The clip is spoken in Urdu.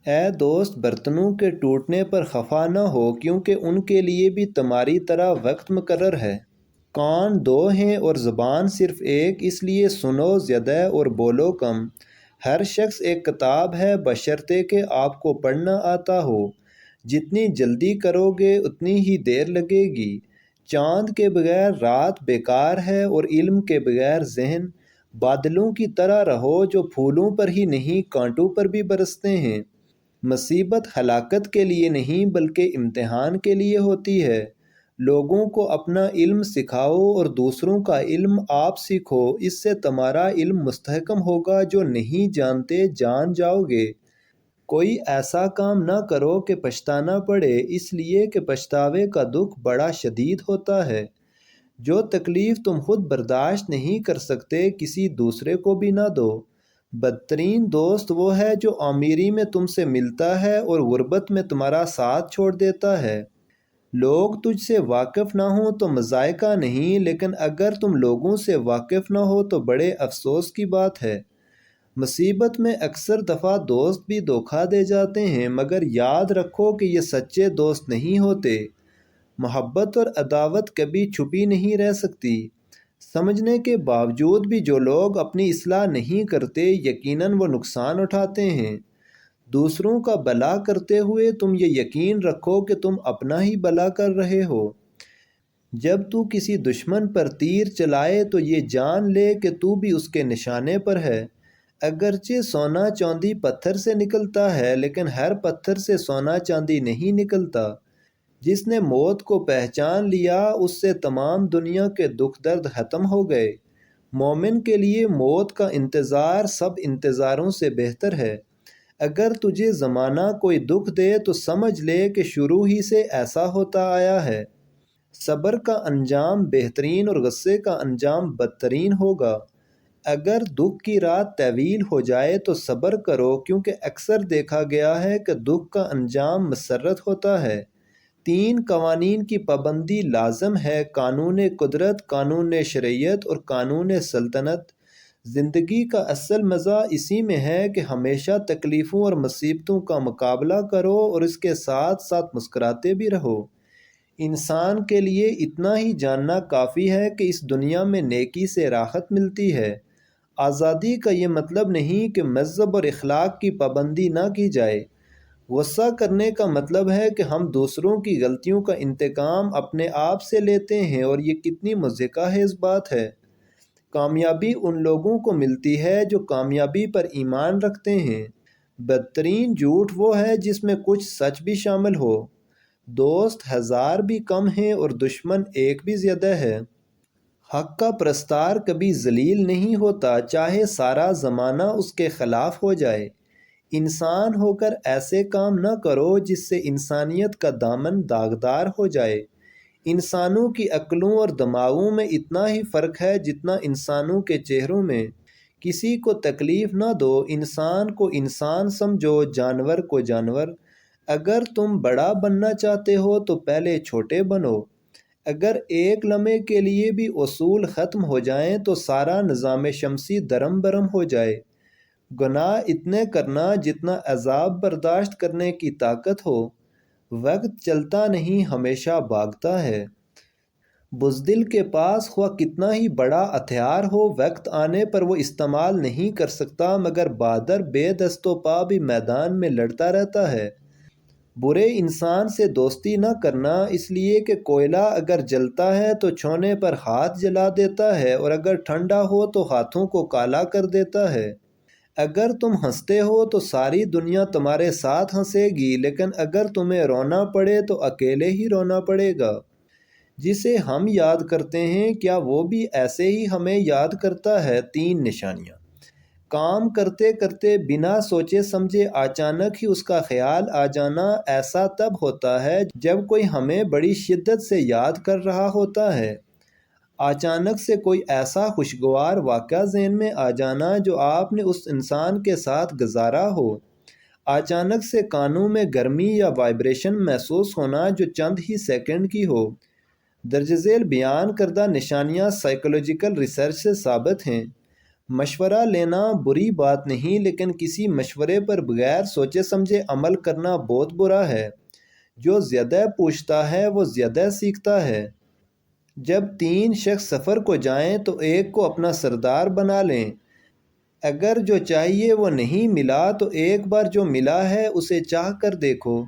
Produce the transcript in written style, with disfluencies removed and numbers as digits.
اے دوست، برتنوں کے ٹوٹنے پر خفا نہ ہو، کیونکہ ان کے لیے بھی تمہاری طرح وقت مقرر ہے۔ کان دو ہیں اور زبان صرف ایک، اس لیے سنو زیادہ اور بولو کم۔ ہر شخص ایک کتاب ہے، بشرطے کہ آپ کو پڑھنا آتا ہو۔ جتنی جلدی کرو گے اتنی ہی دیر لگے گی۔ چاند کے بغیر رات بیکار ہے اور علم کے بغیر ذہن۔ بادلوں کی طرح رہو جو پھولوں پر ہی نہیں کانٹوں پر بھی برستے ہیں۔ مصیبت ہلاکت کے لیے نہیں بلکہ امتحان کے لیے ہوتی ہے۔ لوگوں کو اپنا علم سکھاؤ اور دوسروں کا علم آپ سیکھو، اس سے تمہارا علم مستحکم ہوگا۔ جو نہیں جانتے جان جاؤ گے۔ کوئی ایسا کام نہ کرو کہ پچھتانا پڑے، اس لیے کہ پچھتاوے کا دکھ بڑا شدید ہوتا ہے۔ جو تکلیف تم خود برداشت نہیں کر سکتے، کسی دوسرے کو بھی نہ دو۔ بدترین دوست وہ ہے جو امیری میں تم سے ملتا ہے اور غربت میں تمہارا ساتھ چھوڑ دیتا ہے۔ لوگ تجھ سے واقف نہ ہوں تو مضائقہ نہیں، لیکن اگر تم لوگوں سے واقف نہ ہو تو بڑے افسوس کی بات ہے۔ مصیبت میں اکثر دفعہ دوست بھی دھوکہ دے جاتے ہیں، مگر یاد رکھو کہ یہ سچے دوست نہیں ہوتے۔ محبت اور عداوت کبھی چھپی نہیں رہ سکتی۔ سمجھنے کے باوجود بھی جو لوگ اپنی اصلاح نہیں کرتے، یقیناً وہ نقصان اٹھاتے ہیں۔ دوسروں کا بھلا کرتے ہوئے تم یہ یقین رکھو کہ تم اپنا ہی بھلا کر رہے ہو۔ جب تو کسی دشمن پر تیر چلائے تو یہ جان لے کہ تو بھی اس کے نشانے پر ہے۔ اگرچہ سونا چاندی پتھر سے نکلتا ہے، لیکن ہر پتھر سے سونا چاندی نہیں نکلتا۔ جس نے موت کو پہچان لیا، اس سے تمام دنیا کے دکھ درد ختم ہو گئے۔ مومن کے لیے موت کا انتظار سب انتظاروں سے بہتر ہے۔ اگر تجھے زمانہ کوئی دکھ دے تو سمجھ لے کہ شروع ہی سے ایسا ہوتا آیا ہے۔ صبر کا انجام بہترین اور غصے کا انجام بدترین ہوگا۔ اگر دکھ کی رات طویل ہو جائے تو صبر کرو، کیونکہ اکثر دیکھا گیا ہے کہ دکھ کا انجام مسرت ہوتا ہے۔ 3 قوانین کی پابندی لازم ہے: قانون قدرت، قانون شرعیت اور قانون سلطنت۔ زندگی کا اصل مزہ اسی میں ہے کہ ہمیشہ تکلیفوں اور مصیبتوں کا مقابلہ کرو اور اس کے ساتھ ساتھ مسکراتے بھی رہو۔ انسان کے لیے اتنا ہی جاننا کافی ہے کہ اس دنیا میں نیکی سے راحت ملتی ہے۔ آزادی کا یہ مطلب نہیں کہ مذہب اور اخلاق کی پابندی نہ کی جائے۔ غصہ کرنے کا مطلب ہے کہ ہم دوسروں کی غلطیوں کا انتقام اپنے آپ سے لیتے ہیں، اور یہ کتنی مضحکہ خیز بات ہے۔ کامیابی ان لوگوں کو ملتی ہے جو کامیابی پر ایمان رکھتے ہیں۔ بدترین جھوٹ وہ ہے جس میں کچھ سچ بھی شامل ہو۔ دوست 1000 بھی کم ہیں اور دشمن ایک بھی زیادہ ہے۔ حق کا پرستار کبھی ذلیل نہیں ہوتا، چاہے سارا زمانہ اس کے خلاف ہو جائے۔ انسان ہو کر ایسے کام نہ کرو جس سے انسانیت کا دامن داغدار ہو جائے۔ انسانوں کی عقلوں اور دماغوں میں اتنا ہی فرق ہے جتنا انسانوں کے چہروں میں۔ کسی کو تکلیف نہ دو، انسان کو انسان سمجھو، جانور کو جانور۔ اگر تم بڑا بننا چاہتے ہو تو پہلے چھوٹے بنو۔ اگر ایک لمحے کے لیے بھی اصول ختم ہو جائیں تو سارا نظام شمسی درم برم ہو جائے۔ گناہ اتنے کرنا جتنا عذاب برداشت کرنے کی طاقت ہو۔ وقت چلتا نہیں، ہمیشہ بھاگتا ہے۔ بزدل کے پاس خواہ کتنا ہی بڑا ہتھیار ہو، وقت آنے پر وہ استعمال نہیں کر سکتا، مگر بہادر بے دست و پا بھی میدان میں لڑتا رہتا ہے۔ برے انسان سے دوستی نہ کرنا، اس لیے کہ کوئلہ اگر جلتا ہے تو چھونے پر ہاتھ جلا دیتا ہے، اور اگر ٹھنڈا ہو تو ہاتھوں کو کالا کر دیتا ہے۔ اگر تم ہنستے ہو تو ساری دنیا تمہارے ساتھ ہنسے گی، لیکن اگر تمہیں رونا پڑے تو اکیلے ہی رونا پڑے گا۔ جسے ہم یاد کرتے ہیں، کیا وہ بھی ایسے ہی ہمیں یاد کرتا ہے؟ 3 نشانیاں۔ کام کرتے کرتے بنا سوچے سمجھے اچانک ہی اس کا خیال آ جانا، ایسا تب ہوتا ہے جب کوئی ہمیں بڑی شدت سے یاد کر رہا ہوتا ہے۔ اچانک سے کوئی ایسا خوشگوار واقعہ ذہن میں آ جانا جو آپ نے اس انسان کے ساتھ گزارا ہو۔ اچانک سے کانوں میں گرمی یا وائبریشن محسوس ہونا جو چند ہی سیکنڈ کی ہو۔ درج ذیل بیان کردہ نشانیاں سائیکولوجیکل ریسرچ سے ثابت ہیں۔ مشورہ لینا بری بات نہیں، لیکن کسی مشورے پر بغیر سوچے سمجھے عمل کرنا بہت برا ہے۔ جو زیادہ پوچھتا ہے وہ زیادہ سیکھتا ہے۔ جب 3 شخص سفر کو جائیں تو ایک کو اپنا سردار بنا لیں۔ اگر جو چاہیے وہ نہیں ملا تو ایک بار جو ملا ہے اسے چاہ کر دیکھو۔